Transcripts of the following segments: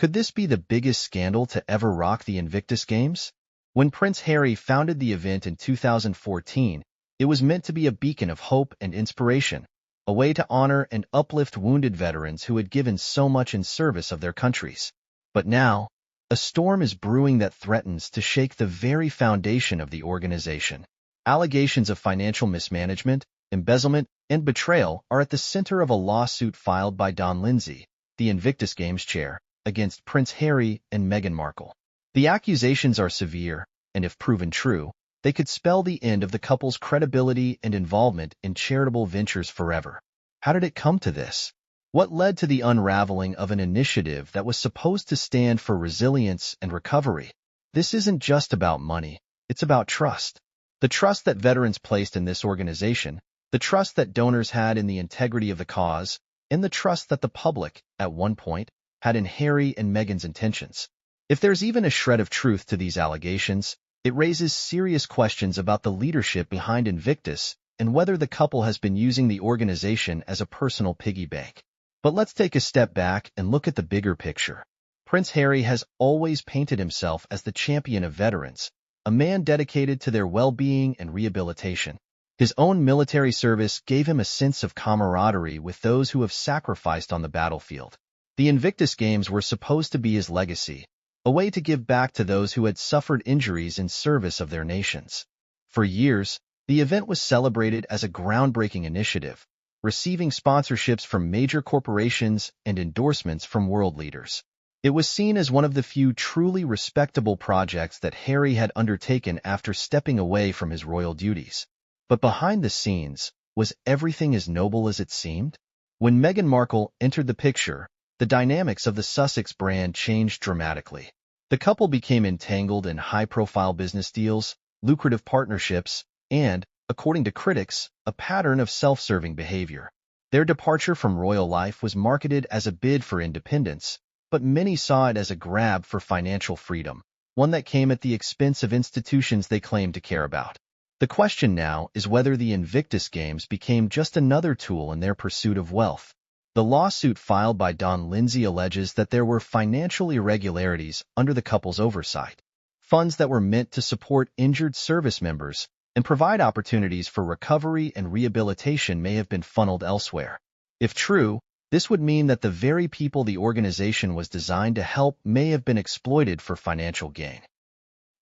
Could this be the biggest scandal to ever rock the Invictus Games? When Prince Harry founded the event in 2014, it was meant to be a beacon of hope and inspiration, a way to honor and uplift wounded veterans who had given so much in service of their countries. But now, a storm is brewing that threatens to shake the very foundation of the organization. Allegations of financial mismanagement, embezzlement, and betrayal are at the center of a lawsuit filed by Don Lindsay, the Invictus Games chair, against Prince Harry and Meghan Markle. The accusations are severe, and if proven true, they could spell the end of the couple's credibility and involvement in charitable ventures forever. How did it come to this? What led to the unraveling of an initiative that was supposed to stand for resilience and recovery? This isn't just about money, it's about trust. The trust that veterans placed in this organization, the trust that donors had in the integrity of the cause, and the trust that the public, at one point, had in Harry and Meghan's intentions. If there's even a shred of truth to these allegations, it raises serious questions about the leadership behind Invictus and whether the couple has been using the organization as a personal piggy bank. But let's take a step back and look at the bigger picture. Prince Harry has always painted himself as the champion of veterans, a man dedicated to their well-being and rehabilitation. His own military service gave him a sense of camaraderie with those who have sacrificed on the battlefield. The Invictus Games were supposed to be his legacy, a way to give back to those who had suffered injuries in service of their nations. For years, the event was celebrated as a groundbreaking initiative, receiving sponsorships from major corporations and endorsements from world leaders. It was seen as one of the few truly respectable projects that Harry had undertaken after stepping away from his royal duties. But behind the scenes, was everything as noble as it seemed? When Meghan Markle entered the picture, the dynamics of the Sussex brand changed dramatically. The couple became entangled in high-profile business deals, lucrative partnerships, and, according to critics, a pattern of self-serving behavior. Their departure from royal life was marketed as a bid for independence, but many saw it as a grab for financial freedom, one that came at the expense of institutions they claimed to care about. The question now is whether the Invictus Games became just another tool in their pursuit of wealth. The lawsuit filed by Don Lindsay alleges that there were financial irregularities under the couple's oversight. Funds that were meant to support injured service members and provide opportunities for recovery and rehabilitation may have been funneled elsewhere. If true, this would mean that the very people the organization was designed to help may have been exploited for financial gain.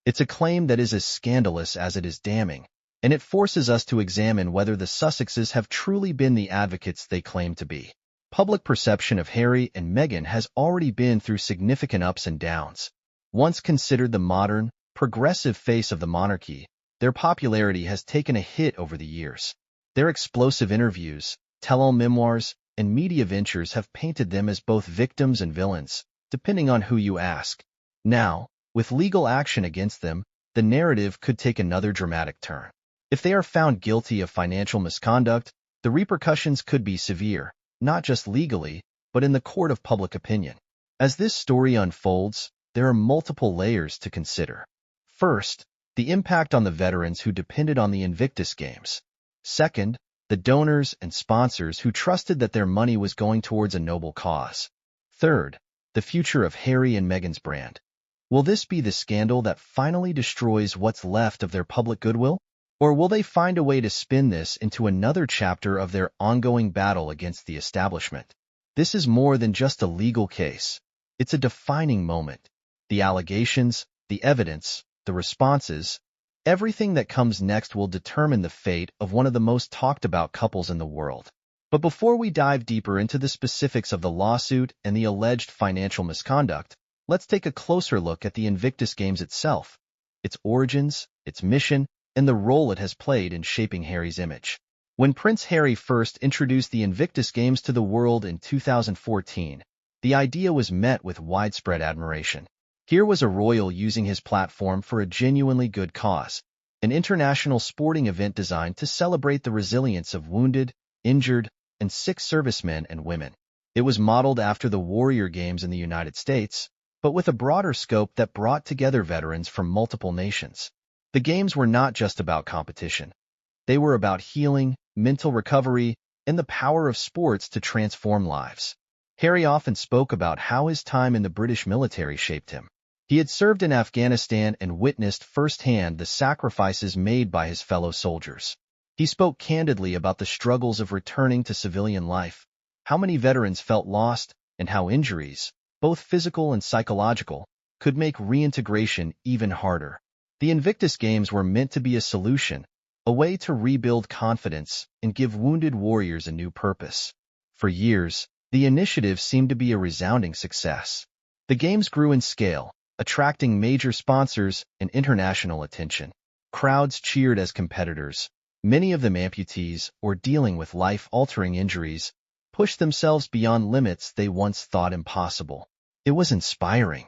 It's a claim that is as scandalous as it is damning, and it forces us to examine whether the Sussexes have truly been the advocates they claim to be. Public perception of Harry and Meghan has already been through significant ups and downs. Once considered the modern, progressive face of the monarchy, their popularity has taken a hit over the years. Their explosive interviews, tell-all memoirs, and media ventures have painted them as both victims and villains, depending on who you ask. Now, with legal action against them, the narrative could take another dramatic turn. If they are found guilty of financial misconduct, the repercussions could be severe, not just legally, but in the court of public opinion. As this story unfolds, there are multiple layers to consider. First, the impact on the veterans who depended on the Invictus Games. Second, the donors and sponsors who trusted that their money was going towards a noble cause. Third, the future of Harry and Meghan's brand. Will this be the scandal that finally destroys what's left of their public goodwill? Or will they find a way to spin this into another chapter of their ongoing battle against the establishment? This is more than just a legal case. It's a defining moment. The allegations, the evidence, the responses, everything that comes next will determine the fate of one of the most talked about couples in the world. But before we dive deeper into the specifics of the lawsuit and the alleged financial misconduct, let's take a closer look at the Invictus Games itself, its origins, its mission, and the role it has played in shaping Harry's image. When Prince Harry first introduced the Invictus Games to the world in 2014, the idea was met with widespread admiration. Here was a royal using his platform for a genuinely good cause, an international sporting event designed to celebrate the resilience of wounded, injured, and sick servicemen and women. It was modeled after the Warrior Games in the United States, but with a broader scope that brought together veterans from multiple nations. The games were not just about competition. They were about healing, mental recovery, and the power of sports to transform lives. Harry often spoke about how his time in the British military shaped him. He had served in Afghanistan and witnessed firsthand the sacrifices made by his fellow soldiers. He spoke candidly about the struggles of returning to civilian life, how many veterans felt lost, and how injuries, both physical and psychological, could make reintegration even harder. The Invictus Games were meant to be a solution, a way to rebuild confidence and give wounded warriors a new purpose. For years, the initiative seemed to be a resounding success. The games grew in scale, attracting major sponsors and international attention. Crowds cheered as competitors, many of them amputees or dealing with life-altering injuries, pushed themselves beyond limits they once thought impossible. It was inspiring.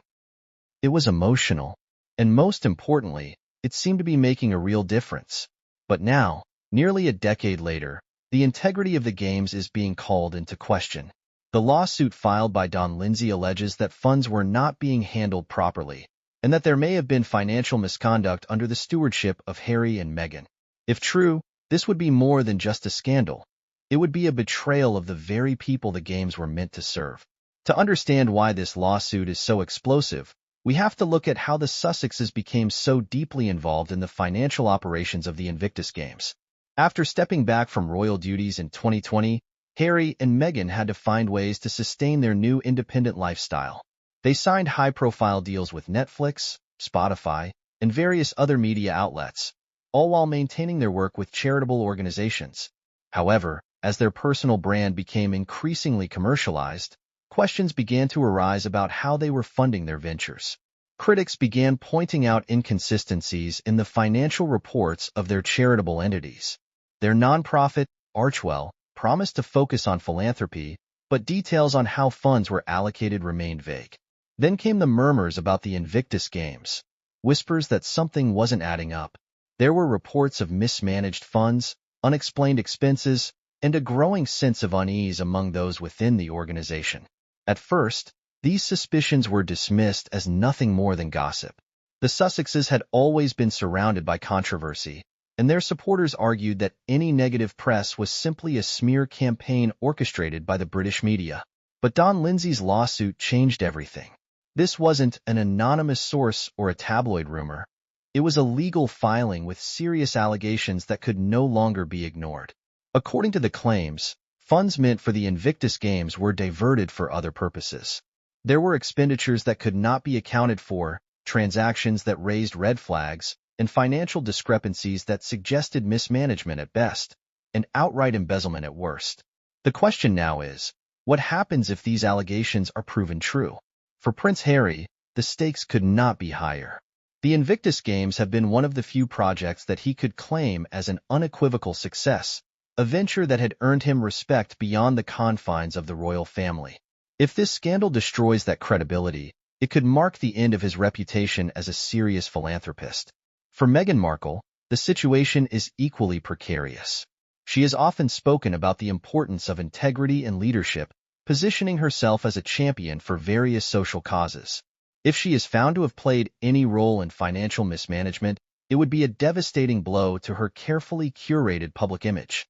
It was emotional. And most importantly, it seemed to be making a real difference. But now, nearly a decade later, the integrity of the games is being called into question. The lawsuit filed by Don Lindsay alleges that funds were not being handled properly, and that there may have been financial misconduct under the stewardship of Harry and Meghan. If true, this would be more than just a scandal. It would be a betrayal of the very people the games were meant to serve. To understand why this lawsuit is so explosive, we have to look at how the Sussexes became so deeply involved in the financial operations of the Invictus Games. After stepping back from royal duties in 2020, Harry and Meghan had to find ways to sustain their new independent lifestyle. They signed high-profile deals with Netflix, Spotify, and various other media outlets, all while maintaining their work with charitable organizations. However, as their personal brand became increasingly commercialized, questions began to arise about how they were funding their ventures. Critics began pointing out inconsistencies in the financial reports of their charitable entities. Their nonprofit, Archewell, promised to focus on philanthropy, but details on how funds were allocated remained vague. Then came the murmurs about the Invictus Games, whispers that something wasn't adding up. There were reports of mismanaged funds, unexplained expenses, and a growing sense of unease among those within the organization. At first, these suspicions were dismissed as nothing more than gossip. The Sussexes had always been surrounded by controversy, and their supporters argued that any negative press was simply a smear campaign orchestrated by the British media. But Don Lindsay's lawsuit changed everything. This wasn't an anonymous source or a tabloid rumor. It was a legal filing with serious allegations that could no longer be ignored. According to the claims, funds meant for the Invictus Games were diverted for other purposes. There were expenditures that could not be accounted for, transactions that raised red flags, and financial discrepancies that suggested mismanagement at best, and outright embezzlement at worst. The question now is, what happens if these allegations are proven true? For Prince Harry, the stakes could not be higher. The Invictus Games have been one of the few projects that he could claim as an unequivocal success, a venture that had earned him respect beyond the confines of the royal family. If this scandal destroys that credibility, it could mark the end of his reputation as a serious philanthropist. For Meghan Markle, the situation is equally precarious. She has often spoken about the importance of integrity and leadership, positioning herself as a champion for various social causes. If she is found to have played any role in financial mismanagement, it would be a devastating blow to her carefully curated public image.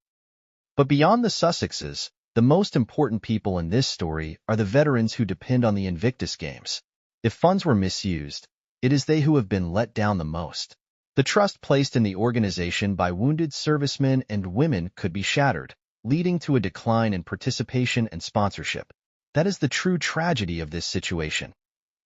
But beyond the Sussexes, the most important people in this story are the veterans who depend on the Invictus Games. If funds were misused, it is they who have been let down the most. The trust placed in the organization by wounded servicemen and women could be shattered, leading to a decline in participation and sponsorship. That is the true tragedy of this situation.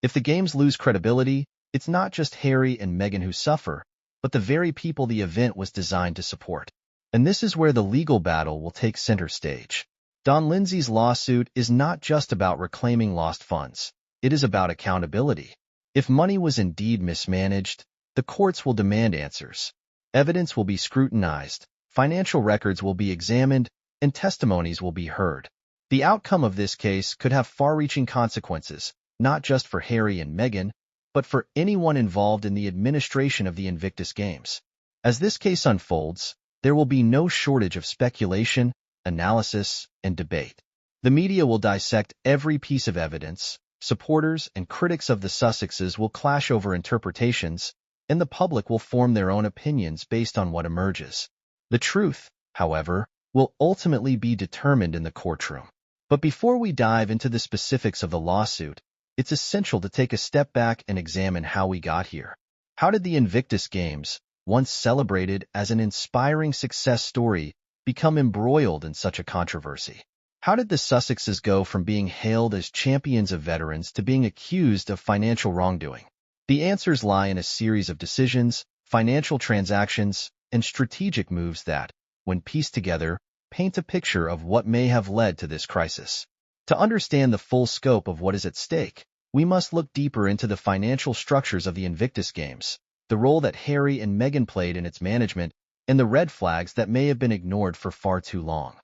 If the games lose credibility, it's not just Harry and Meghan who suffer, but the very people the event was designed to support. And this is where the legal battle will take center stage. Don Lindsay's lawsuit is not just about reclaiming lost funds. It is about accountability. If money was indeed mismanaged, the courts will demand answers. Evidence will be scrutinized, financial records will be examined, and testimonies will be heard. The outcome of this case could have far-reaching consequences, not just for Harry and Meghan, but for anyone involved in the administration of the Invictus Games. As this case unfolds, there will be no shortage of speculation, analysis, and debate. The media will dissect every piece of evidence, supporters and critics of the Sussexes will clash over interpretations, and the public will form their own opinions based on what emerges. The truth, however, will ultimately be determined in the courtroom. But before we dive into the specifics of the lawsuit, it's essential to take a step back and examine how we got here. How did the Invictus Games, once celebrated as an inspiring success story, become embroiled in such a controversy? How did the Sussexes go from being hailed as champions of veterans to being accused of financial wrongdoing? The answers lie in a series of decisions, financial transactions, and strategic moves that, when pieced together, paint a picture of what may have led to this crisis. To understand the full scope of what is at stake, we must look deeper into the financial structures of the Invictus Games, the role that Harry and Meghan played in its management, and the red flags that may have been ignored for far too long.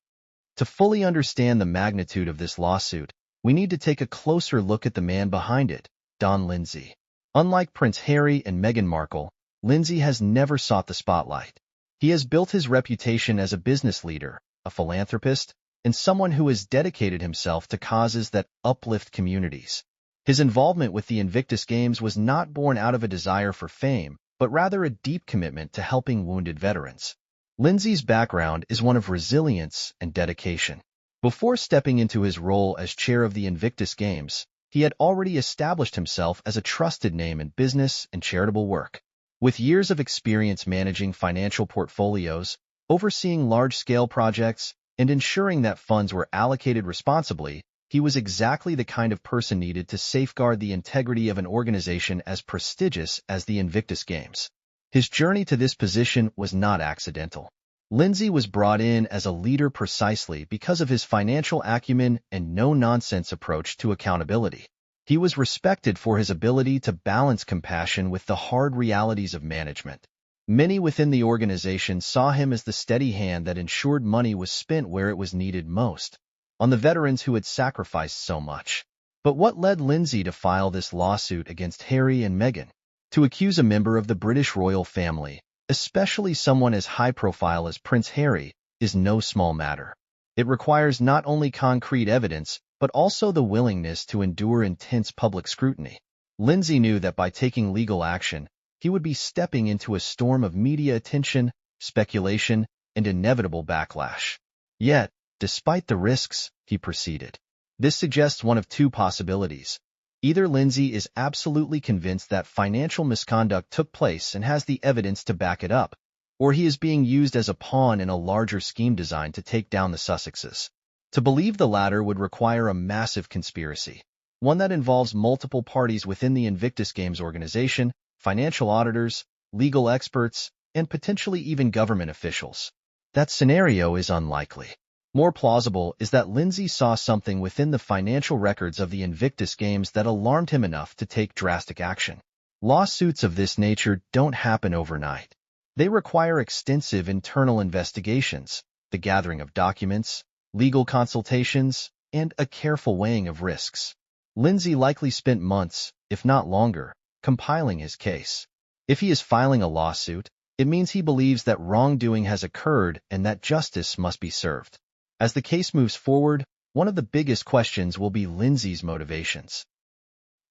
To fully understand the magnitude of this lawsuit, we need to take a closer look at the man behind it, Don Lindsay. Unlike Prince Harry and Meghan Markle, Lindsay has never sought the spotlight. He has built his reputation as a business leader, a philanthropist, and someone who has dedicated himself to causes that uplift communities. His involvement with the Invictus Games was not born out of a desire for fame, but rather a deep commitment to helping wounded veterans. Lindsay's background is one of resilience and dedication. Before stepping into his role as chair of the Invictus Games, he had already established himself as a trusted name in business and charitable work. With years of experience managing financial portfolios, overseeing large-scale projects, and ensuring that funds were allocated responsibly, he was exactly the kind of person needed to safeguard the integrity of an organization as prestigious as the Invictus Games. His journey to this position was not accidental. Lindsay was brought in as a leader precisely because of his financial acumen and no-nonsense approach to accountability. He was respected for his ability to balance compassion with the hard realities of management. Many within the organization saw him as the steady hand that ensured money was spent where it was needed most, on the veterans who had sacrificed so much. But what led Lindsay to file this lawsuit against Harry and Meghan? To accuse a member of the British royal family, especially someone as high-profile as Prince Harry, is no small matter. It requires not only concrete evidence, but also the willingness to endure intense public scrutiny. Lindsay knew that by taking legal action, he would be stepping into a storm of media attention, speculation, and inevitable backlash. Yet, despite the risks, he proceeded. This suggests one of two possibilities. Either Lindsay is absolutely convinced that financial misconduct took place and has the evidence to back it up, or he is being used as a pawn in a larger scheme designed to take down the Sussexes. To believe the latter would require a massive conspiracy, one that involves multiple parties within the Invictus Games organization, financial auditors, legal experts, and potentially even government officials. That scenario is unlikely. More plausible is that Lindsay saw something within the financial records of the Invictus Games that alarmed him enough to take drastic action. Lawsuits of this nature don't happen overnight. They require extensive internal investigations, the gathering of documents, legal consultations, and a careful weighing of risks. Lindsay likely spent months, if not longer, compiling his case. If he is filing a lawsuit, it means he believes that wrongdoing has occurred and that justice must be served. As the case moves forward, one of the biggest questions will be Lindsay's motivations.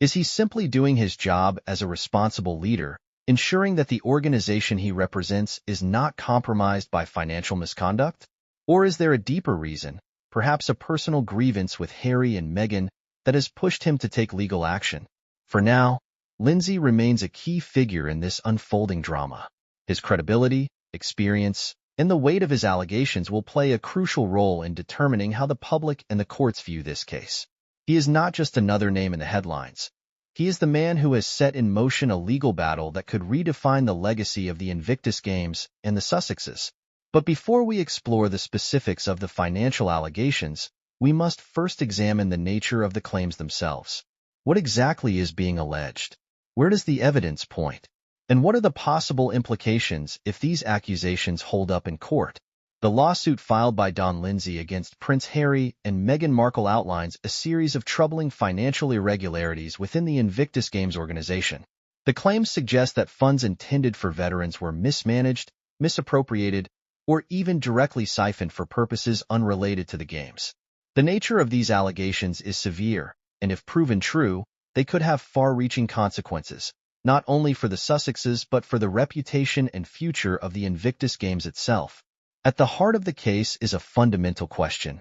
Is he simply doing his job as a responsible leader, ensuring that the organization he represents is not compromised by financial misconduct? Or is there a deeper reason, perhaps a personal grievance with Harry and Meghan, that has pushed him to take legal action? For now, Lindsay remains a key figure in this unfolding drama. His credibility, experience, and the weight of his allegations will play a crucial role in determining how the public and the courts view this case. He is not just another name in the headlines. He is the man who has set in motion a legal battle that could redefine the legacy of the Invictus Games and the Sussexes. But before we explore the specifics of the financial allegations, we must first examine the nature of the claims themselves. What exactly is being alleged? Where does the evidence point? And what are the possible implications if these accusations hold up in court? The lawsuit filed by Don Lindsay against Prince Harry and Meghan Markle outlines a series of troubling financial irregularities within the Invictus Games organization. The claims suggest that funds intended for veterans were mismanaged, misappropriated, or even directly siphoned for purposes unrelated to the Games. The nature of these allegations is severe, and if proven true, they could have far-reaching consequences, not only for the Sussexes but for the reputation and future of the Invictus Games itself. At the heart of the case is a fundamental question.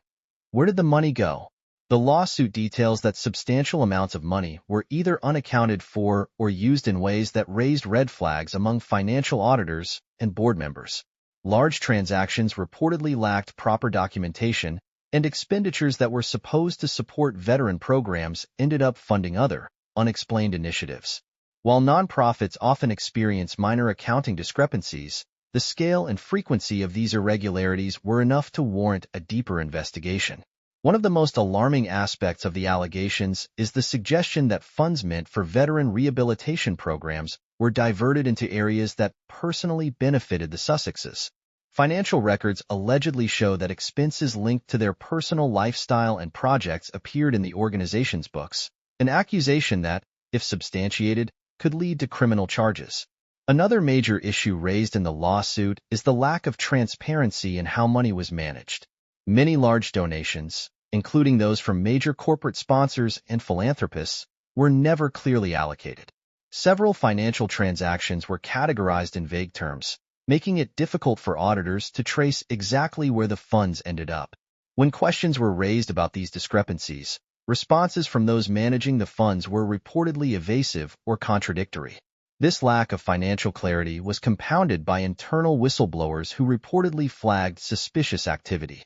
Where did the money go? The lawsuit details that substantial amounts of money were either unaccounted for or used in ways that raised red flags among financial auditors and board members. Large transactions reportedly lacked proper documentation, and expenditures that were supposed to support veteran programs ended up funding other, unexplained initiatives. While nonprofits often experience minor accounting discrepancies, the scale and frequency of these irregularities were enough to warrant a deeper investigation. One of the most alarming aspects of the allegations is the suggestion that funds meant for veteran rehabilitation programs were diverted into areas that personally benefited the Sussexes. Financial records allegedly show that expenses linked to their personal lifestyle and projects appeared in the organization's books, an accusation that, if substantiated, could lead to criminal charges. Another major issue raised in the lawsuit is the lack of transparency in how money was managed. Many large donations, including those from major corporate sponsors and philanthropists, were never clearly allocated. Several financial transactions were categorized in vague terms, making it difficult for auditors to trace exactly where the funds ended up. When questions were raised about these discrepancies, responses from those managing the funds were reportedly evasive or contradictory. This lack of financial clarity was compounded by internal whistleblowers who reportedly flagged suspicious activity.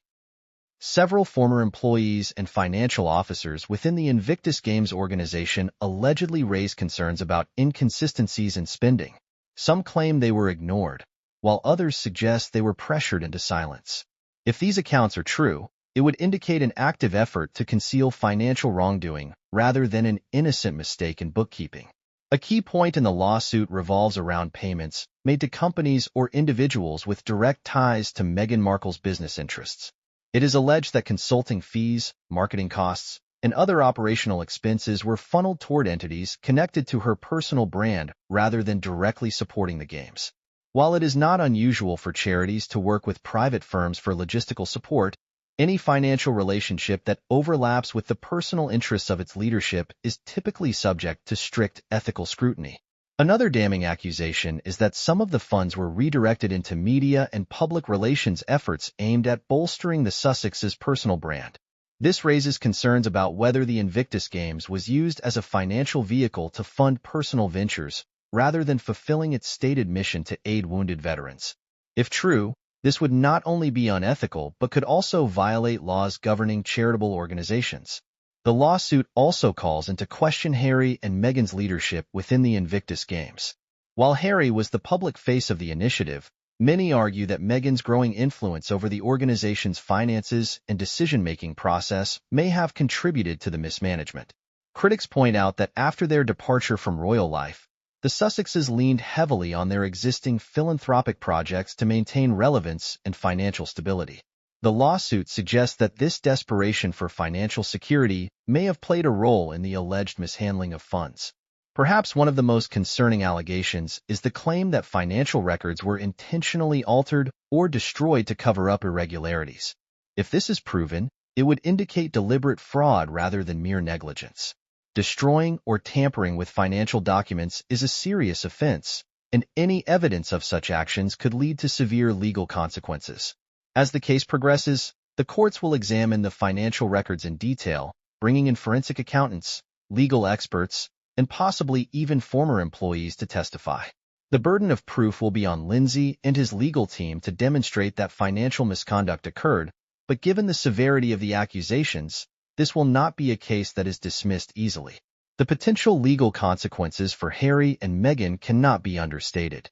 Several former employees and financial officers within the Invictus Games organization allegedly raised concerns about inconsistencies in spending. Some claim they were ignored, while others suggest they were pressured into silence. If these accounts are true, it would indicate an active effort to conceal financial wrongdoing rather than an innocent mistake in bookkeeping. A key point in the lawsuit revolves around payments made to companies or individuals with direct ties to Meghan Markle's business interests. It is alleged that consulting fees, marketing costs, and other operational expenses were funneled toward entities connected to her personal brand rather than directly supporting the games. While it is not unusual for charities to work with private firms for logistical support, any financial relationship that overlaps with the personal interests of its leadership is typically subject to strict ethical scrutiny. Another damning accusation is that some of the funds were redirected into media and public relations efforts aimed at bolstering the Sussexes' personal brand. This raises concerns about whether the Invictus Games was used as a financial vehicle to fund personal ventures rather than fulfilling its stated mission to aid wounded veterans. If true, this would not only be unethical but could also violate laws governing charitable organizations. The lawsuit also calls into question Harry and Meghan's leadership within the Invictus Games. While Harry was the public face of the initiative, many argue that Meghan's growing influence over the organization's finances and decision-making process may have contributed to the mismanagement. Critics point out that after their departure from royal life, the Sussexes leaned heavily on their existing philanthropic projects to maintain relevance and financial stability. The lawsuit suggests that this desperation for financial security may have played a role in the alleged mishandling of funds. Perhaps one of the most concerning allegations is the claim that financial records were intentionally altered or destroyed to cover up irregularities. If this is proven, it would indicate deliberate fraud rather than mere negligence. Destroying or tampering with financial documents is a serious offense, and any evidence of such actions could lead to severe legal consequences. As the case progresses, the courts will examine the financial records in detail, bringing in forensic accountants, legal experts, and possibly even former employees to testify. The burden of proof will be on Lindsay and his legal team to demonstrate that financial misconduct occurred, but given the severity of the accusations, this will not be a case that is dismissed easily. The potential legal consequences for Harry and Meghan cannot be understated.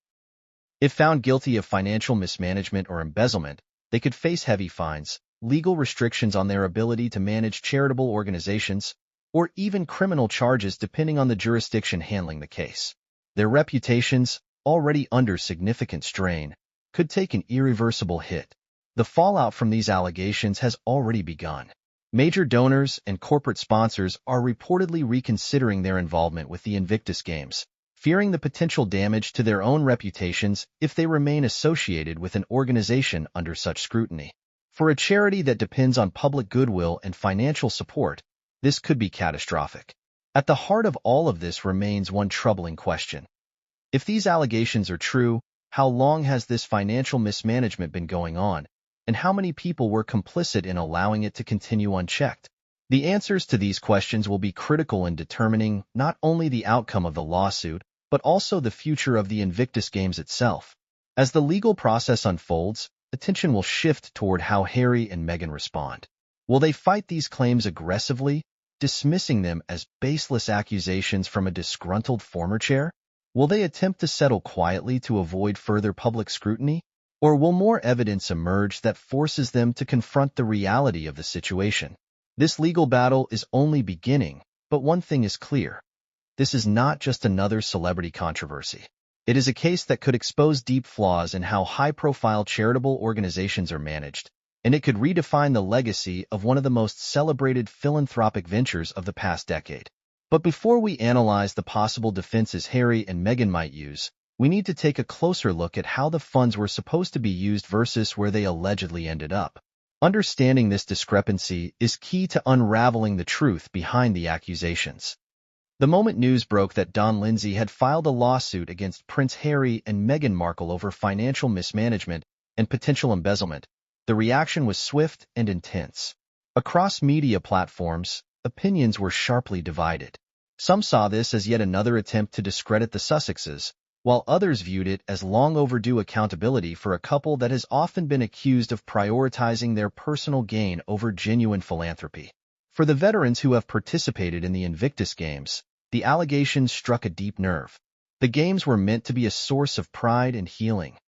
If found guilty of financial mismanagement or embezzlement, they could face heavy fines, legal restrictions on their ability to manage charitable organizations, or even criminal charges depending on the jurisdiction handling the case. Their reputations, already under significant strain, could take an irreversible hit. The fallout from these allegations has already begun. Major donors and corporate sponsors are reportedly reconsidering their involvement with the Invictus Games, fearing the potential damage to their own reputations if they remain associated with an organization under such scrutiny. For a charity that depends on public goodwill and financial support, this could be catastrophic. At the heart of all of this remains one troubling question. If these allegations are true, how long has this financial mismanagement been going on, and how many people were complicit in allowing it to continue unchecked? The answers to these questions will be critical in determining not only the outcome of the lawsuit, but also the future of the Invictus Games itself. As the legal process unfolds, attention will shift toward how Harry and Meghan respond. Will they fight these claims aggressively, dismissing them as baseless accusations from a disgruntled former chair? Will they attempt to settle quietly to avoid further public scrutiny? Or will more evidence emerge that forces them to confront the reality of the situation? This legal battle is only beginning, but one thing is clear. This is not just another celebrity controversy. It is a case that could expose deep flaws in how high-profile charitable organizations are managed, and it could redefine the legacy of one of the most celebrated philanthropic ventures of the past decade. But before we analyze the possible defenses Harry and Meghan might use, we need to take a closer look at how the funds were supposed to be used versus where they allegedly ended up. Understanding this discrepancy is key to unraveling the truth behind the accusations. The moment news broke that Don Lindsay had filed a lawsuit against Prince Harry and Meghan Markle over financial mismanagement and potential embezzlement, the reaction was swift and intense. Across media platforms, opinions were sharply divided. Some saw this as yet another attempt to discredit the Sussexes, while others viewed it as long overdue accountability for a couple that has often been accused of prioritizing their personal gain over genuine philanthropy. For the veterans who have participated in the Invictus Games, the allegations struck a deep nerve. The games were meant to be a source of pride and healing,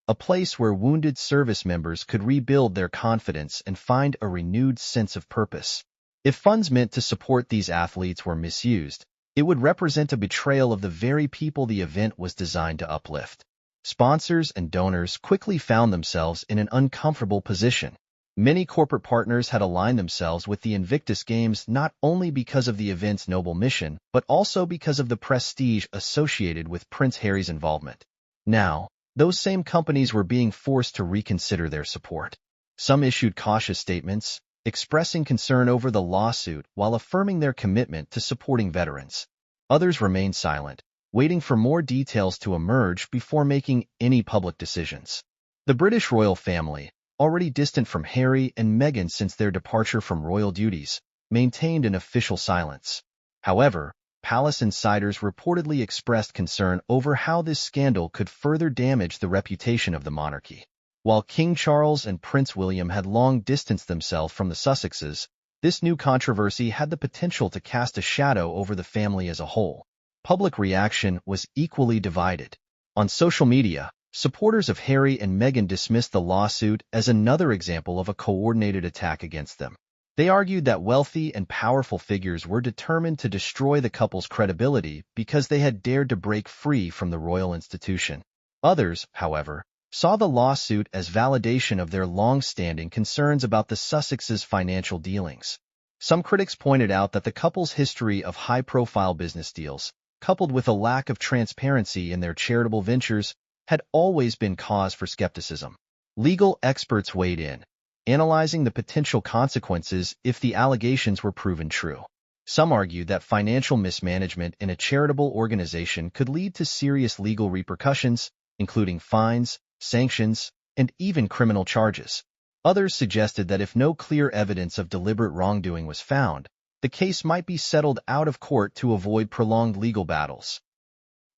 a place where wounded service members could rebuild their confidence and find a renewed sense of purpose. If funds meant to support these athletes were misused, it would represent a betrayal of the very people the event was designed to uplift. Sponsors and donors quickly found themselves in an uncomfortable position. Many corporate partners had aligned themselves with the Invictus Games not only because of the event's noble mission, but also because of the prestige associated with Prince Harry's involvement. Now, those same companies were being forced to reconsider their support. Some issued cautious statements, expressing concern over the lawsuit while affirming their commitment to supporting veterans. Others remained silent, waiting for more details to emerge before making any public decisions. The British royal family, already distant from Harry and Meghan since their departure from royal duties, maintained an official silence. However, palace insiders reportedly expressed concern over how this scandal could further damage the reputation of the monarchy. While King Charles and Prince William had long distanced themselves from the Sussexes, this new controversy had the potential to cast a shadow over the family as a whole. Public reaction was equally divided. On social media, supporters of Harry and Meghan dismissed the lawsuit as another example of a coordinated attack against them. They argued that wealthy and powerful figures were determined to destroy the couple's credibility because they had dared to break free from the royal institution. Others, however, saw the lawsuit as validation of their long-standing concerns about the Sussexes' financial dealings. Some critics pointed out that the couple's history of high-profile business deals, coupled with a lack of transparency in their charitable ventures, had always been cause for skepticism. Legal experts weighed in, analyzing the potential consequences if the allegations were proven true. Some argued that financial mismanagement in a charitable organization could lead to serious legal repercussions, including fines, sanctions, and even criminal charges. Others suggested that if no clear evidence of deliberate wrongdoing was found, the case might be settled out of court to avoid prolonged legal battles.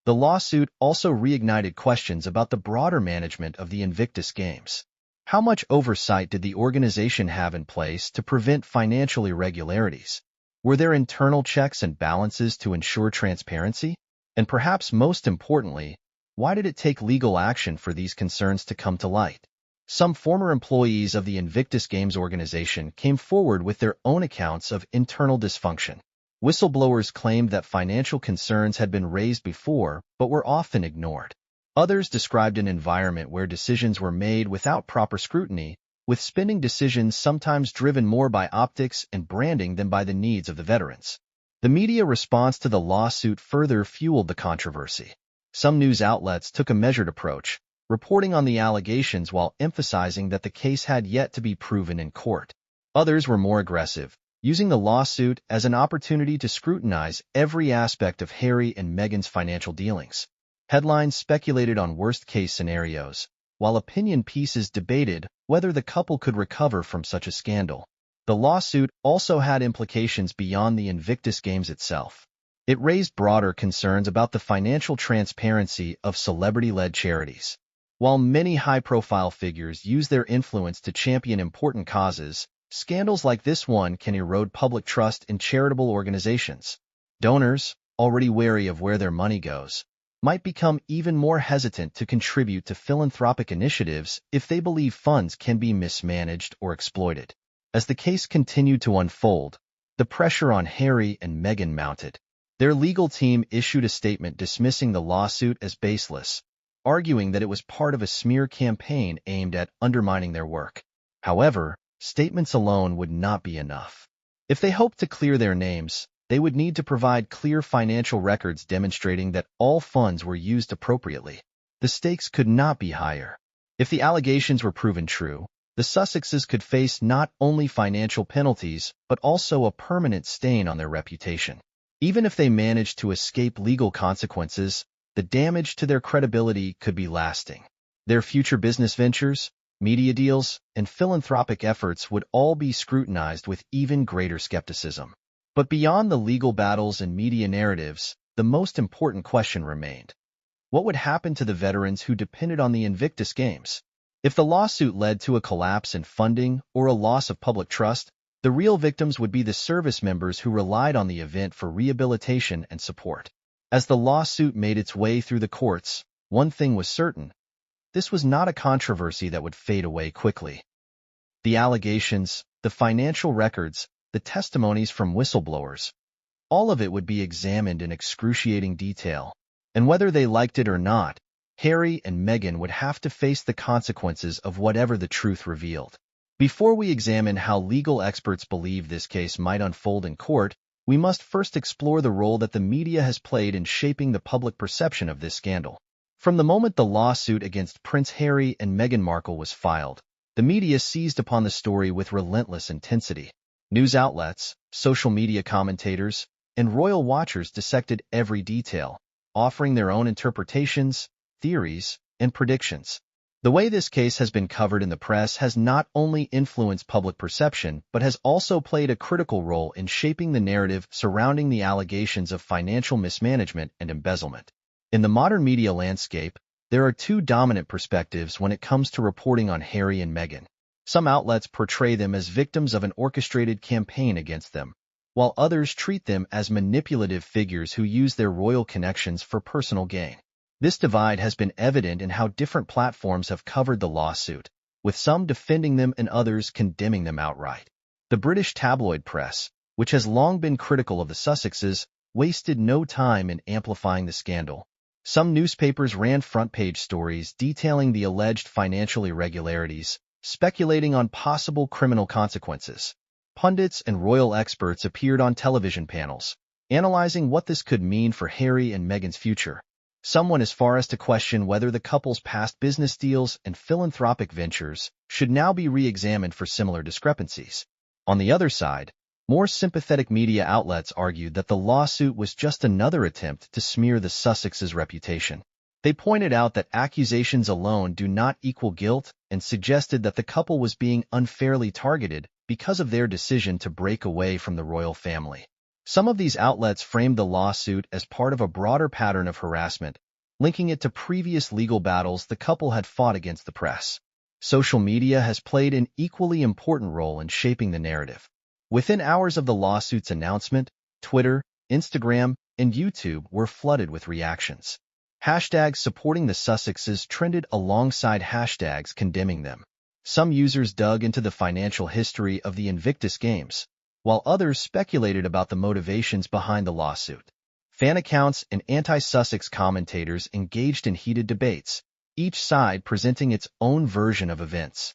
The lawsuit also reignited questions about the broader management of the Invictus Games. How much oversight did the organization have in place to prevent financial irregularities? Were there internal checks and balances to ensure transparency? And perhaps most importantly, why did it take legal action for these concerns to come to light? Some former employees of the Invictus Games organization came forward with their own accounts of internal dysfunction. Whistleblowers claimed that financial concerns had been raised before, but were often ignored. Others described an environment where decisions were made without proper scrutiny, with spending decisions sometimes driven more by optics and branding than by the needs of the veterans. The media response to the lawsuit further fueled the controversy. Some news outlets took a measured approach, reporting on the allegations while emphasizing that the case had yet to be proven in court. Others were more aggressive, using the lawsuit as an opportunity to scrutinize every aspect of Harry and Meghan's financial dealings. Headlines speculated on worst-case scenarios, while opinion pieces debated whether the couple could recover from such a scandal. The lawsuit also had implications beyond the Invictus Games itself. It raised broader concerns about the financial transparency of celebrity-led charities. While many high-profile figures use their influence to champion important causes, scandals like this one can erode public trust in charitable organizations. Donors, already wary of where their money goes, might become even more hesitant to contribute to philanthropic initiatives if they believe funds can be mismanaged or exploited. As the case continued to unfold, the pressure on Harry and Meghan mounted. Their legal team issued a statement dismissing the lawsuit as baseless, arguing that it was part of a smear campaign aimed at undermining their work. However, statements alone would not be enough. If they hoped to clear their names, they would need to provide clear financial records demonstrating that all funds were used appropriately. The stakes could not be higher. If the allegations were proven true, the Sussexes could face not only financial penalties, but also a permanent stain on their reputation. Even if they managed to escape legal consequences, the damage to their credibility could be lasting. Their future business ventures, media deals, and philanthropic efforts would all be scrutinized with even greater skepticism. But beyond the legal battles and media narratives, the most important question remained. What would happen to the veterans who depended on the Invictus Games? If the lawsuit led to a collapse in funding or a loss of public trust, the real victims would be the service members who relied on the event for rehabilitation and support. As the lawsuit made its way through the courts, one thing was certain. This was not a controversy that would fade away quickly. The allegations, the financial records, the testimonies from whistleblowers, all of it would be examined in excruciating detail. And whether they liked it or not, Harry and Meghan would have to face the consequences of whatever the truth revealed. Before we examine how legal experts believe this case might unfold in court, we must first explore the role that the media has played in shaping the public perception of this scandal. From the moment the lawsuit against Prince Harry and Meghan Markle was filed, the media seized upon the story with relentless intensity. News outlets, social media commentators, and royal watchers dissected every detail, offering their own interpretations, theories, and predictions. The way this case has been covered in the press has not only influenced public perception, but has also played a critical role in shaping the narrative surrounding the allegations of financial mismanagement and embezzlement. In the modern media landscape, there are two dominant perspectives when it comes to reporting on Harry and Meghan. Some outlets portray them as victims of an orchestrated campaign against them, while others treat them as manipulative figures who use their royal connections for personal gain. This divide has been evident in how different platforms have covered the lawsuit, with some defending them and others condemning them outright. The British tabloid press, which has long been critical of the Sussexes, wasted no time in amplifying the scandal. Some newspapers ran front-page stories detailing the alleged financial irregularities, speculating on possible criminal consequences. Pundits and royal experts appeared on television panels, analyzing what this could mean for Harry and Meghan's future. Some went as far as to question whether the couple's past business deals and philanthropic ventures should now be re-examined for similar discrepancies. On the other side, more sympathetic media outlets argued that the lawsuit was just another attempt to smear the Sussexes' reputation. They pointed out that accusations alone do not equal guilt and suggested that the couple was being unfairly targeted because of their decision to break away from the royal family. Some of these outlets framed the lawsuit as part of a broader pattern of harassment, linking it to previous legal battles the couple had fought against the press. Social media has played an equally important role in shaping the narrative. Within hours of the lawsuit's announcement, Twitter, Instagram, and YouTube were flooded with reactions. Hashtags supporting the Sussexes trended alongside hashtags condemning them. Some users dug into the financial history of the Invictus Games, while others speculated about the motivations behind the lawsuit. Fan accounts and anti-Sussex commentators engaged in heated debates, each side presenting its own version of events.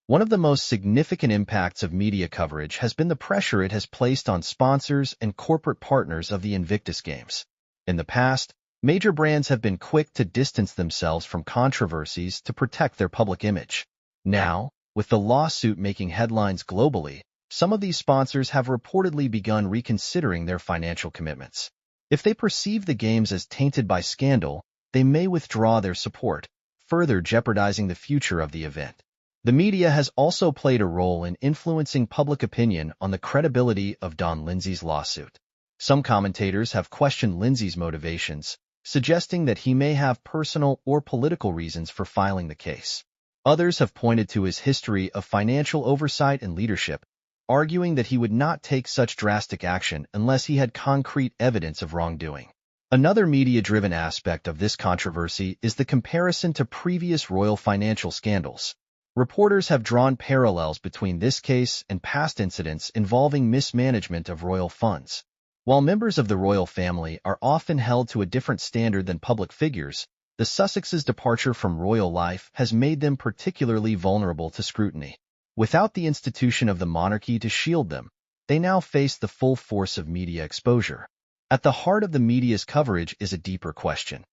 One of the most significant impacts of media coverage has been the pressure it has placed on sponsors and corporate partners of the Invictus Games. In the past, major brands have been quick to distance themselves from controversies to protect their public image. Now, with the lawsuit making headlines globally, some of these sponsors have reportedly begun reconsidering their financial commitments. If they perceive the games as tainted by scandal, they may withdraw their support, further jeopardizing the future of the event. The media has also played a role in influencing public opinion on the credibility of Don Lindsay's lawsuit. Some commentators have questioned Lindsay's motivations, suggesting that he may have personal or political reasons for filing the case. Others have pointed to his history of financial oversight and leadership, arguing that he would not take such drastic action unless he had concrete evidence of wrongdoing. Another media-driven aspect of this controversy is the comparison to previous royal financial scandals. Reporters have drawn parallels between this case and past incidents involving mismanagement of royal funds. While members of the royal family are often held to a different standard than public figures, the Sussexes' departure from royal life has made them particularly vulnerable to scrutiny. Without the institution of the monarchy to shield them, they now face the full force of media exposure. At the heart of the media's coverage is a deeper question.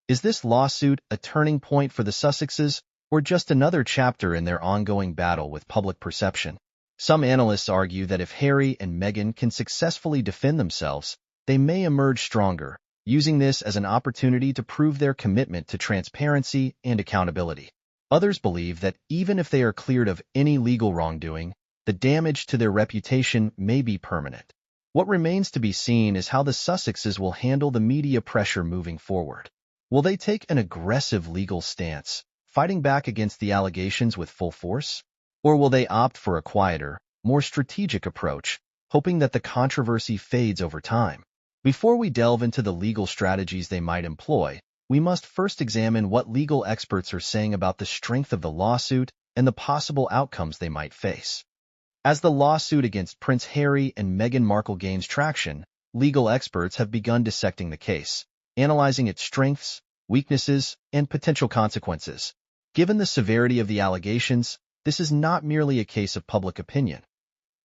Is this lawsuit a turning point for the Sussexes, or just another chapter in their ongoing battle with public perception? Some analysts argue that if Harry and Meghan can successfully defend themselves, they may emerge stronger, using this as an opportunity to prove their commitment to transparency and accountability. Others believe that even if they are cleared of any legal wrongdoing, the damage to their reputation may be permanent. What remains to be seen is how the Sussexes will handle the media pressure moving forward. Will they take an aggressive legal stance, fighting back against the allegations with full force? Or will they opt for a quieter, more strategic approach, hoping that the controversy fades over time? Before we delve into the legal strategies they might employ, we must first examine what legal experts are saying about the strength of the lawsuit and the possible outcomes they might face. As the lawsuit against Prince Harry and Meghan Markle gains traction, legal experts have begun dissecting the case, analyzing its strengths, weaknesses, and potential consequences. Given the severity of the allegations, this is not merely a case of public opinion.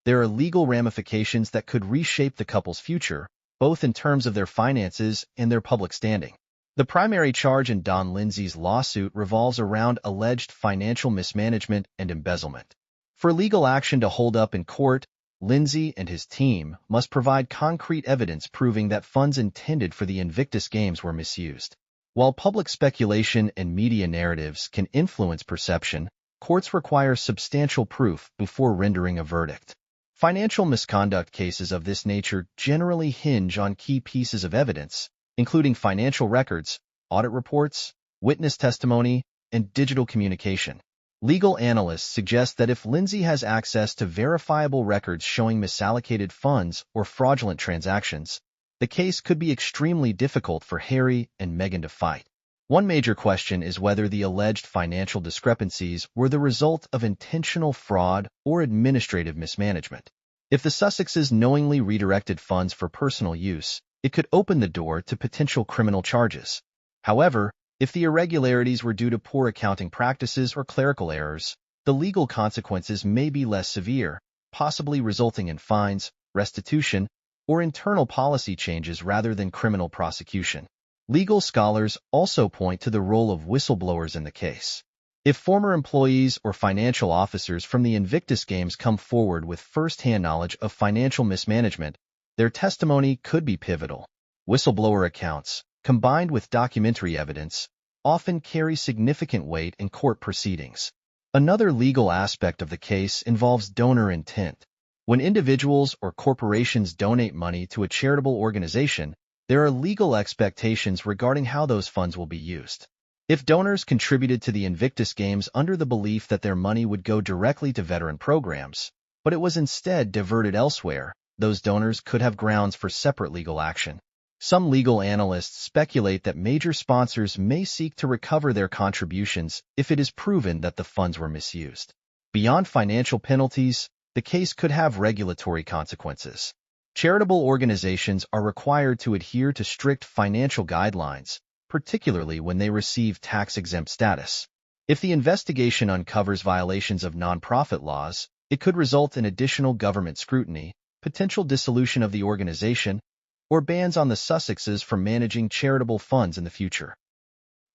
There are legal ramifications that could reshape the couple's future, both in terms of their finances and their public standing. The primary charge in Don Lindsay's lawsuit revolves around alleged financial mismanagement and embezzlement. For legal action to hold up in court, Lindsay and his team must provide concrete evidence proving that funds intended for the Invictus Games were misused. While public speculation and media narratives can influence perception, courts require substantial proof before rendering a verdict. Financial misconduct cases of this nature generally hinge on key pieces of evidence, including financial records, audit reports, witness testimony, and digital communication. Legal analysts suggest that if Lindsay has access to verifiable records showing misallocated funds or fraudulent transactions, the case could be extremely difficult for Harry and Meghan to fight. One major question is whether the alleged financial discrepancies were the result of intentional fraud or administrative mismanagement. If the Sussexes knowingly redirected funds for personal use, it could open the door to potential criminal charges. However, if the irregularities were due to poor accounting practices or clerical errors, the legal consequences may be less severe, possibly resulting in fines, restitution, or internal policy changes rather than criminal prosecution. Legal scholars also point to the role of whistleblowers in the case. If former employees or financial officers from the Invictus Games come forward with first-hand knowledge of financial mismanagement, their testimony could be pivotal. Whistleblower accounts, combined with documentary evidence, often carry significant weight in court proceedings. Another legal aspect of the case involves donor intent. When individuals or corporations donate money to a charitable organization, there are legal expectations regarding how those funds will be used. If donors contributed to the Invictus Games under the belief that their money would go directly to veteran programs, but it was instead diverted elsewhere, those donors could have grounds for separate legal action. Some legal analysts speculate that major sponsors may seek to recover their contributions if it is proven that the funds were misused. Beyond financial penalties, the case could have regulatory consequences. Charitable organizations are required to adhere to strict financial guidelines, particularly when they receive tax-exempt status. If the investigation uncovers violations of nonprofit laws, it could result in additional government scrutiny, potential dissolution of the organization, or bans on the Sussexes from managing charitable funds in the future.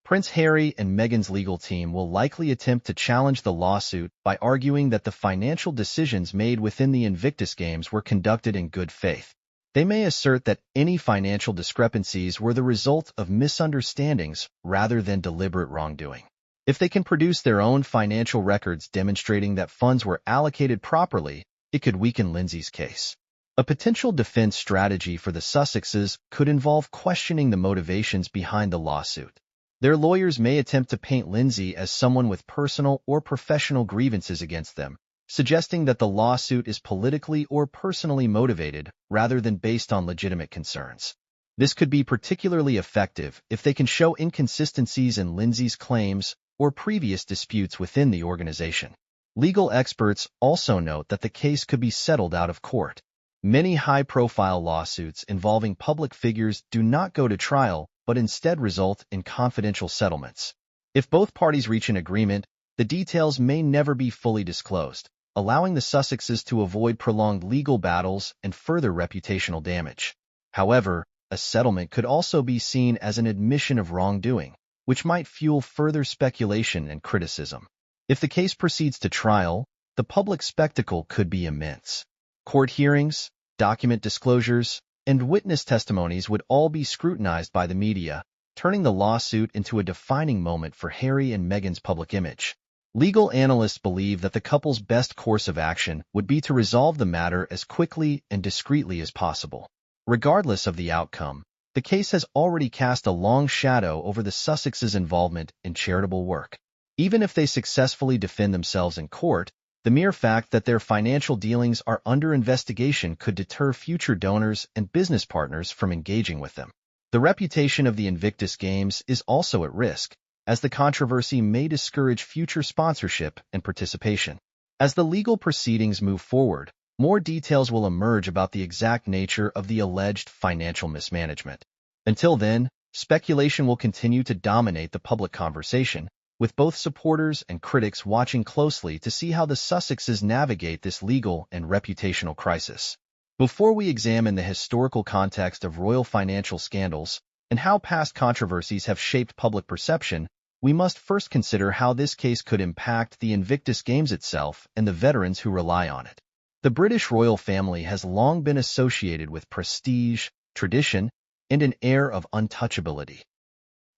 Prince Harry and Meghan's legal team will likely attempt to challenge the lawsuit by arguing that the financial decisions made within the Invictus Games were conducted in good faith. They may assert that any financial discrepancies were the result of misunderstandings rather than deliberate wrongdoing. If they can produce their own financial records demonstrating that funds were allocated properly, it could weaken Lindsay's case. A potential defense strategy for the Sussexes could involve questioning the motivations behind the lawsuit. Their lawyers may attempt to paint Lindsay as someone with personal or professional grievances against them, suggesting that the lawsuit is politically or personally motivated rather than based on legitimate concerns. This could be particularly effective if they can show inconsistencies in Lindsay's claims or previous disputes within the organization. Legal experts also note that the case could be settled out of court. Many high-profile lawsuits involving public figures do not go to trial, but instead result in confidential settlements. If both parties reach an agreement, the details may never be fully disclosed, allowing the Sussexes to avoid prolonged legal battles and further reputational damage. However, a settlement could also be seen as an admission of wrongdoing, which might fuel further speculation and criticism. If the case proceeds to trial, the public spectacle could be immense. Court hearings, document disclosures, and witness testimonies would all be scrutinized by the media, turning the lawsuit into a defining moment for Harry and Meghan's public image. Legal analysts believe that the couple's best course of action would be to resolve the matter as quickly and discreetly as possible. Regardless of the outcome, the case has already cast a long shadow over the Sussexes' involvement in charitable work. Even if they successfully defend themselves in court, the mere fact that their financial dealings are under investigation could deter future donors and business partners from engaging with them. The reputation of the Invictus Games is also at risk, as the controversy may discourage future sponsorship and participation. As the legal proceedings move forward, more details will emerge about the exact nature of the alleged financial mismanagement. Until then, speculation will continue to dominate the public conversation, with both supporters and critics watching closely to see how the Sussexes navigate this legal and reputational crisis. Before we examine the historical context of royal financial scandals and how past controversies have shaped public perception, we must first consider how this case could impact the Invictus Games itself and the veterans who rely on it. The British royal family has long been associated with prestige, tradition, and an air of untouchability.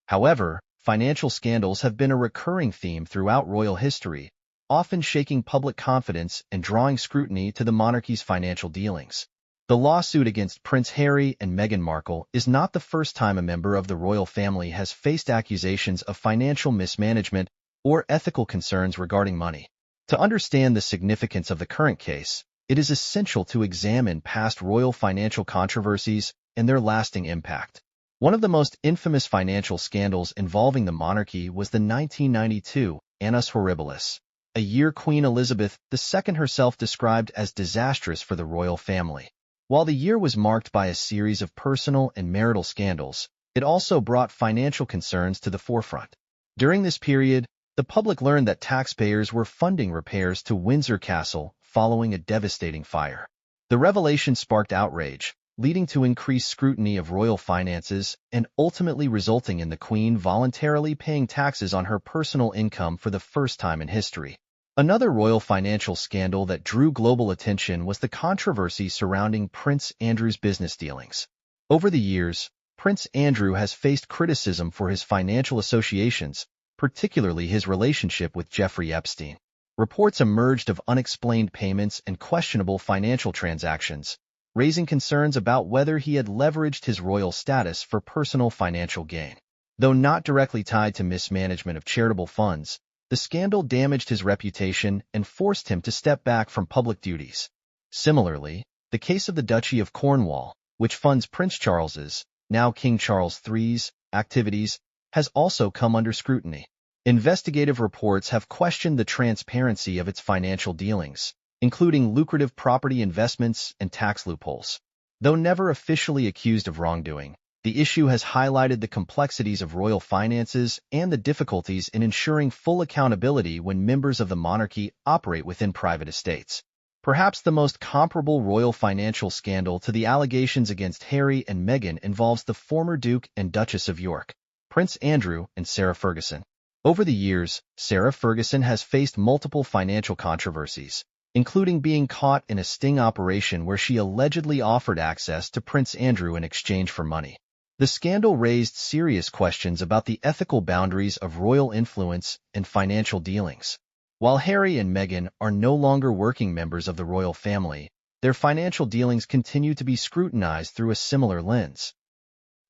However, financial scandals have been a recurring theme throughout royal history, often shaking public confidence and drawing scrutiny to the monarchy's financial dealings. The lawsuit against Prince Harry and Meghan Markle is not the first time a member of the royal family has faced accusations of financial mismanagement or ethical concerns regarding money. To understand the significance of the current case, it is essential to examine past royal financial controversies and their lasting impact. One of the most infamous financial scandals involving the monarchy was the 1992 Annus Horribilis, a year Queen Elizabeth II herself described as disastrous for the royal family. While the year was marked by a series of personal and marital scandals, it also brought financial concerns to the forefront. During this period, the public learned that taxpayers were funding repairs to Windsor Castle following a devastating fire. The revelation sparked outrage, leading to increased scrutiny of royal finances and ultimately resulting in the Queen voluntarily paying taxes on her personal income for the first time in history. Another royal financial scandal that drew global attention was the controversy surrounding Prince Andrew's business dealings. Over the years, Prince Andrew has faced criticism for his financial associations, particularly his relationship with Jeffrey Epstein. Reports emerged of unexplained payments and questionable financial transactions, raising concerns about whether he had leveraged his royal status for personal financial gain. Though not directly tied to mismanagement of charitable funds, the scandal damaged his reputation and forced him to step back from public duties. Similarly, the case of the Duchy of Cornwall, which funds Prince Charles's, now King Charles III's, activities, has also come under scrutiny. Investigative reports have questioned the transparency of its financial dealings, including lucrative property investments and tax loopholes. Though never officially accused of wrongdoing, the issue has highlighted the complexities of royal finances and the difficulties in ensuring full accountability when members of the monarchy operate within private estates. Perhaps the most comparable royal financial scandal to the allegations against Harry and Meghan involves the former Duke and Duchess of York, Prince Andrew and Sarah Ferguson. Over the years, Sarah Ferguson has faced multiple financial controversies, including being caught in a sting operation where she allegedly offered access to Prince Andrew in exchange for money. The scandal raised serious questions about the ethical boundaries of royal influence and financial dealings. While Harry and Meghan are no longer working members of the royal family, their financial dealings continue to be scrutinized through a similar lens.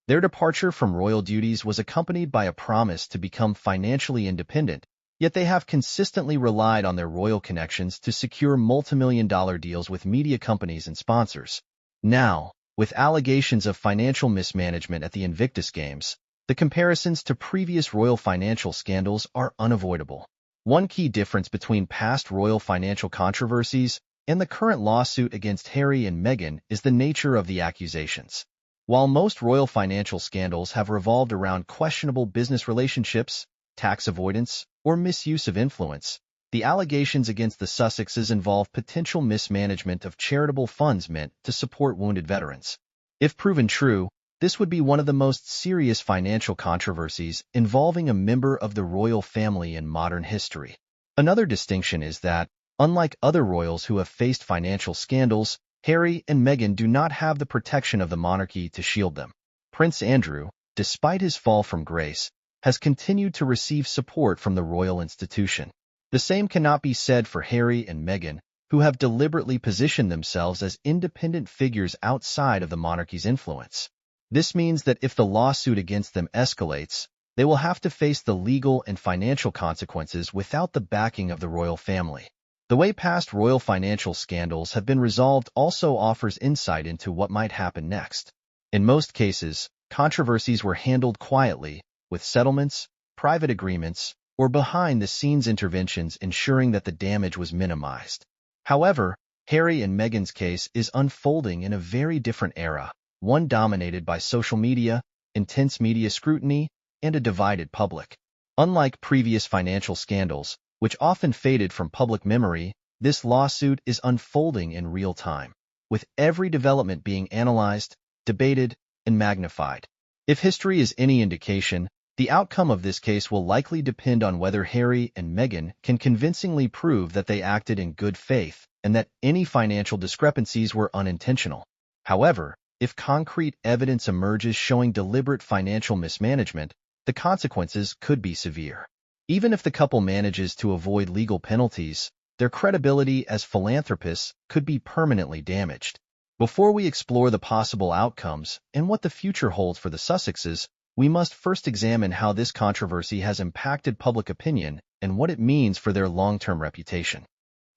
Their departure from royal duties was accompanied by a promise to become financially independent, yet they have consistently relied on their royal connections to secure multimillion-dollar deals with media companies and sponsors. Now, with allegations of financial mismanagement at the Invictus Games, the comparisons to previous royal financial scandals are unavoidable. One key difference between past royal financial controversies and the current lawsuit against Harry and Meghan is the nature of the accusations. While most royal financial scandals have revolved around questionable business relationships, tax avoidance, or misuse of influence, the allegations against the Sussexes involve potential mismanagement of charitable funds meant to support wounded veterans. If proven true, this would be one of the most serious financial controversies involving a member of the royal family in modern history. Another distinction is that, unlike other royals who have faced financial scandals, Harry and Meghan do not have the protection of the monarchy to shield them. Prince Andrew, despite his fall from grace, has continued to receive support from the royal institution. The same cannot be said for Harry and Meghan, who have deliberately positioned themselves as independent figures outside of the monarchy's influence. This means that if the lawsuit against them escalates, they will have to face the legal and financial consequences without the backing of the royal family. The way past royal financial scandals have been resolved also offers insight into what might happen next. In most cases, controversies were handled quietly, with settlements, private agreements, or behind-the-scenes interventions ensuring that the damage was minimized. However, Harry and Meghan's case is unfolding in a very different era, one dominated by social media, intense media scrutiny, and a divided public. Unlike previous financial scandals, which often faded from public memory, this lawsuit is unfolding in real time, with every development being analyzed, debated, and magnified. If history is any indication, the outcome of this case will likely depend on whether Harry and Meghan can convincingly prove that they acted in good faith and that any financial discrepancies were unintentional. However, if concrete evidence emerges showing deliberate financial mismanagement, the consequences could be severe. Even if the couple manages to avoid legal penalties, their credibility as philanthropists could be permanently damaged. Before we explore the possible outcomes and what the future holds for the Sussexes, we must first examine how this controversy has impacted public opinion and what it means for their long-term reputation.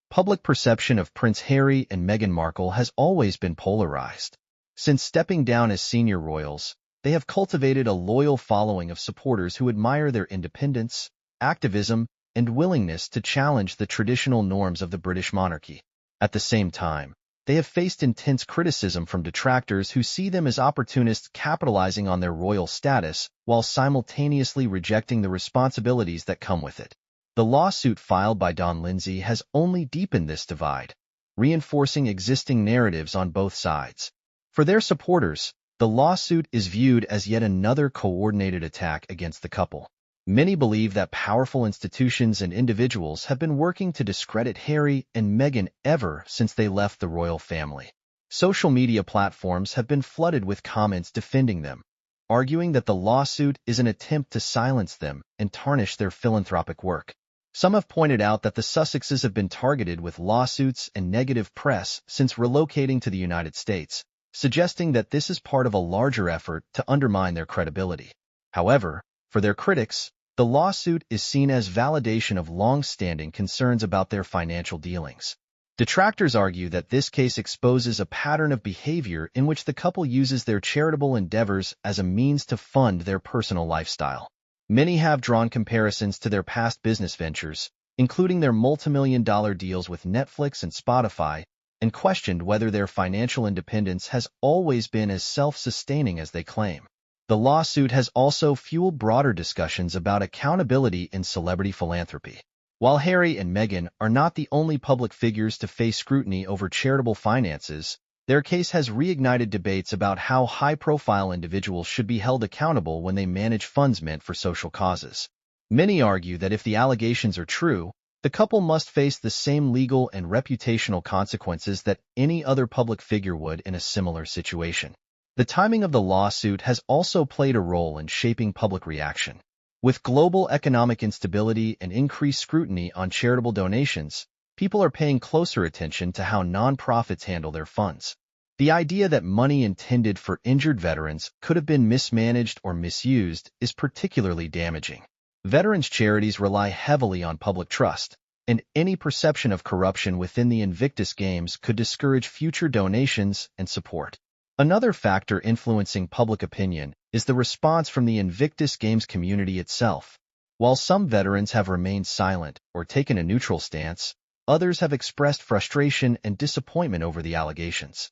Public perception of Prince Harry and Meghan Markle has always been polarized. Since stepping down as senior royals, they have cultivated a loyal following of supporters who admire their independence, activism, and willingness to challenge the traditional norms of the British monarchy. At the same time, they have faced intense criticism from detractors who see them as opportunists capitalizing on their royal status while simultaneously rejecting the responsibilities that come with it. The lawsuit filed by Don Lindsay has only deepened this divide, reinforcing existing narratives on both sides. For their supporters, the lawsuit is viewed as yet another coordinated attack against the couple. Many believe that powerful institutions and individuals have been working to discredit Harry and Meghan ever since they left the royal family. Social media platforms have been flooded with comments defending them, arguing that the lawsuit is an attempt to silence them and tarnish their philanthropic work. Some have pointed out that the Sussexes have been targeted with lawsuits and negative press since relocating to the United States, suggesting that this is part of a larger effort to undermine their credibility. However, for their critics, the lawsuit is seen as validation of long-standing concerns about their financial dealings. Detractors argue that this case exposes a pattern of behavior in which the couple uses their charitable endeavors as a means to fund their personal lifestyle. Many have drawn comparisons to their past business ventures, including their multimillion-dollar deals with Netflix and Spotify, and questioned whether their financial independence has always been as self-sustaining as they claim. The lawsuit has also fueled broader discussions about accountability in celebrity philanthropy. While Harry and Meghan are not the only public figures to face scrutiny over charitable finances, their case has reignited debates about how high-profile individuals should be held accountable when they manage funds meant for social causes. Many argue that if the allegations are true, the couple must face the same legal and reputational consequences that any other public figure would in a similar situation. The timing of the lawsuit has also played a role in shaping public reaction. With global economic instability and increased scrutiny on charitable donations, people are paying closer attention to how nonprofits handle their funds. The idea that money intended for injured veterans could have been mismanaged or misused is particularly damaging. Veterans' charities rely heavily on public trust, and any perception of corruption within the Invictus Games could discourage future donations and support. Another factor influencing public opinion is the response from the Invictus Games community itself. While some veterans have remained silent or taken a neutral stance, others have expressed frustration and disappointment over the allegations.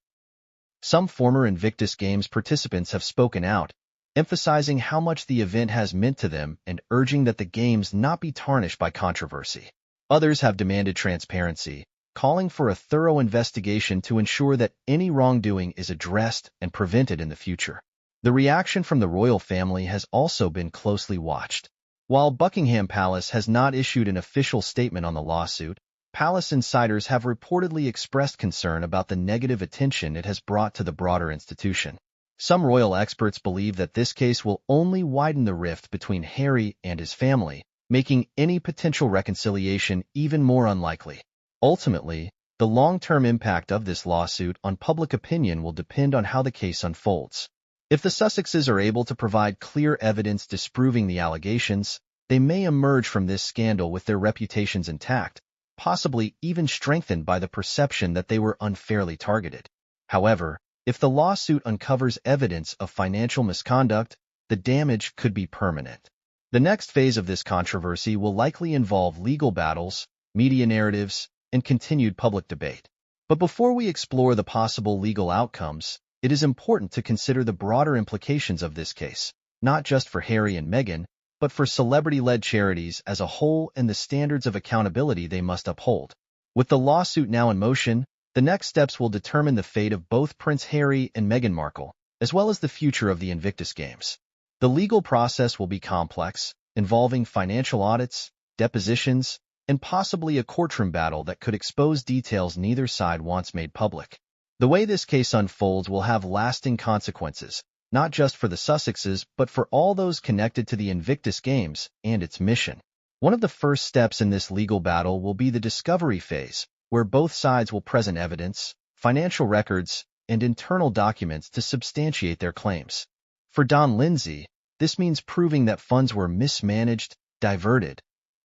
Some former Invictus Games participants have spoken out, emphasizing how much the event has meant to them and urging that the Games not be tarnished by controversy. Others have demanded transparency, calling for a thorough investigation to ensure that any wrongdoing is addressed and prevented in the future. The reaction from the royal family has also been closely watched. While Buckingham Palace has not issued an official statement on the lawsuit, Palace insiders have reportedly expressed concern about the negative attention it has brought to the broader institution. Some royal experts believe that this case will only widen the rift between Harry and his family, making any potential reconciliation even more unlikely. Ultimately, the long-term impact of this lawsuit on public opinion will depend on how the case unfolds. If the Sussexes are able to provide clear evidence disproving the allegations, they may emerge from this scandal with their reputations intact, possibly even strengthened by the perception that they were unfairly targeted. However, if the lawsuit uncovers evidence of financial misconduct, the damage could be permanent. The next phase of this controversy will likely involve legal battles, media narratives, and continued public debate. But before we explore the possible legal outcomes, it is important to consider the broader implications of this case, not just for Harry and Meghan, but for celebrity-led charities as a whole and the standards of accountability they must uphold. With the lawsuit now in motion, the next steps will determine the fate of both Prince Harry and Meghan Markle, as well as the future of the Invictus Games. The legal process will be complex, involving financial audits, depositions, and possibly a courtroom battle that could expose details neither side wants made public. The way this case unfolds will have lasting consequences, not just for the Sussexes, but for all those connected to the Invictus Games and its mission. One of the first steps in this legal battle will be the discovery phase, where both sides will present evidence, financial records, and internal documents to substantiate their claims. For Don Lindsay, this means proving that funds were mismanaged, diverted,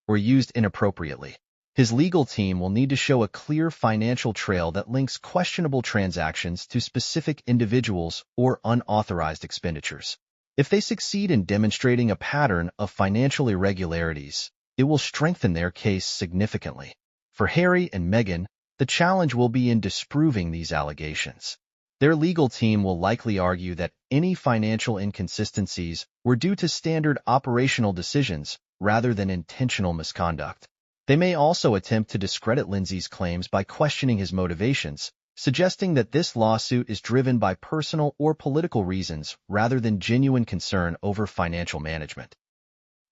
or used inappropriately. His legal team will need to show a clear financial trail that links questionable transactions to specific individuals or unauthorized expenditures. If they succeed in demonstrating a pattern of financial irregularities, it will strengthen their case significantly. For Harry and Meghan, the challenge will be in disproving these allegations. Their legal team will likely argue that any financial inconsistencies were due to standard operational decisions rather than intentional misconduct. They may also attempt to discredit Lindsay's claims by questioning his motivations, suggesting that this lawsuit is driven by personal or political reasons rather than genuine concern over financial management.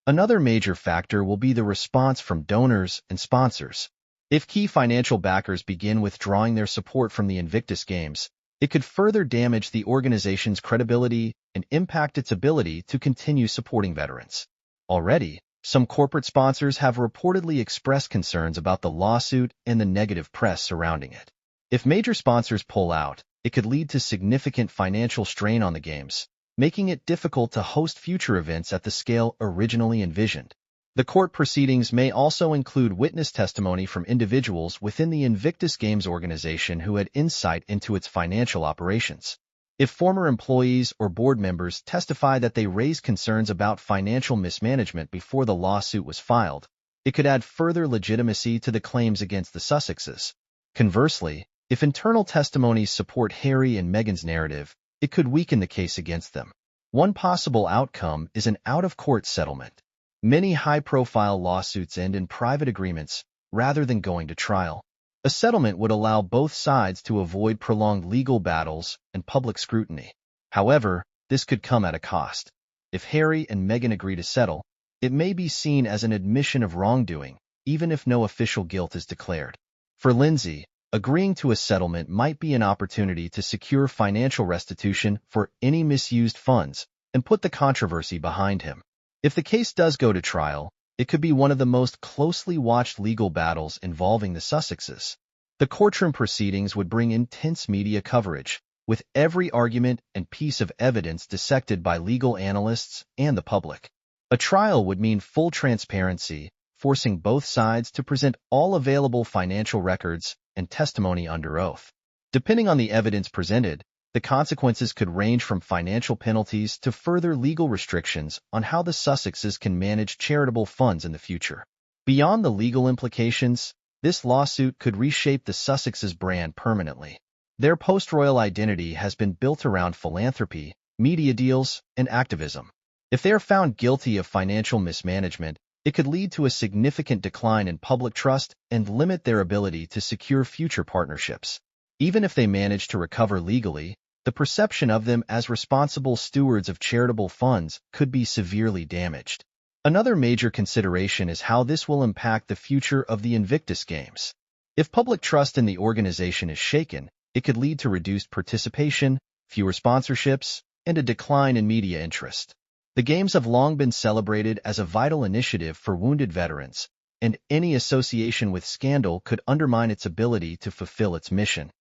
Another major factor will be the response from donors and sponsors. If key financial backers begin withdrawing their support from the Invictus Games, it could further damage the organization's credibility and impact its ability to continue supporting veterans. Already, some corporate sponsors have reportedly expressed concerns about the lawsuit and the negative press surrounding it. If major sponsors pull out, it could lead to significant financial strain on the Games, making it difficult to host future events at the scale originally envisioned. The court proceedings may also include witness testimony from individuals within the Invictus Games organization who had insight into its financial operations. If former employees or board members testify that they raised concerns about financial mismanagement before the lawsuit was filed, it could add further legitimacy to the claims against the Sussexes. Conversely, if internal testimonies support Harry and Meghan's narrative, it could weaken the case against them. One possible outcome is an out-of-court settlement. Many high-profile lawsuits end in private agreements rather than going to trial. A settlement would allow both sides to avoid prolonged legal battles and public scrutiny. However, this could come at a cost. If Harry and Meghan agree to settle, it may be seen as an admission of wrongdoing, even if no official guilt is declared. For Lindsay, Agreeing to a settlement might be an opportunity to secure financial restitution for any misused funds and put the controversy behind him. If the case does go to trial, it could be one of the most closely watched legal battles involving the Sussexes. The courtroom proceedings would bring intense media coverage, with every argument and piece of evidence dissected by legal analysts and the public. A trial would mean full transparency, forcing both sides to present all available financial records and testimony under oath. Depending on the evidence presented, the consequences could range from financial penalties to further legal restrictions on how the Sussexes can manage charitable funds in the future. Beyond the legal implications, this lawsuit could reshape the Sussexes' brand permanently. Their post-royal identity has been built around philanthropy, media deals, and activism. If they are found guilty of financial mismanagement, it could lead to a significant decline in public trust and limit their ability to secure future partnerships. Even if they manage to recover legally, the perception of them as responsible stewards of charitable funds could be severely damaged. Another major consideration is how this will impact the future of the Invictus Games. If public trust in the organization is shaken, it could lead to reduced participation, fewer sponsorships, and a decline in media interest. The Games have long been celebrated as a vital initiative for wounded veterans, and any association with scandal could undermine its ability to fulfill its mission.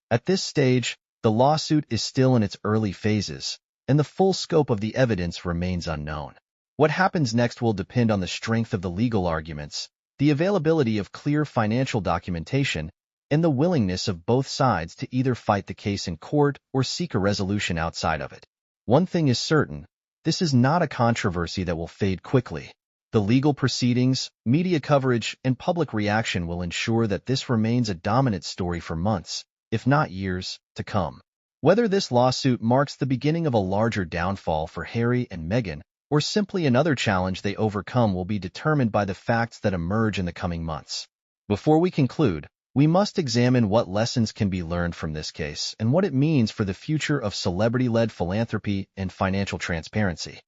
At this stage, the lawsuit is still in its early phases, and the full scope of the evidence remains unknown. What happens next will depend on the strength of the legal arguments, the availability of clear financial documentation, and the willingness of both sides to either fight the case in court or seek a resolution outside of it. One thing is certain: this is not a controversy that will fade quickly. The legal proceedings, media coverage, and public reaction will ensure that this remains a dominant story for months, if not years, to come. Whether this lawsuit marks the beginning of a larger downfall for Harry and Meghan, or simply another challenge they overcome, will be determined by the facts that emerge in the coming months. Before we conclude, we must examine what lessons can be learned from this case and what it means for the future of celebrity-led philanthropy and financial transparency.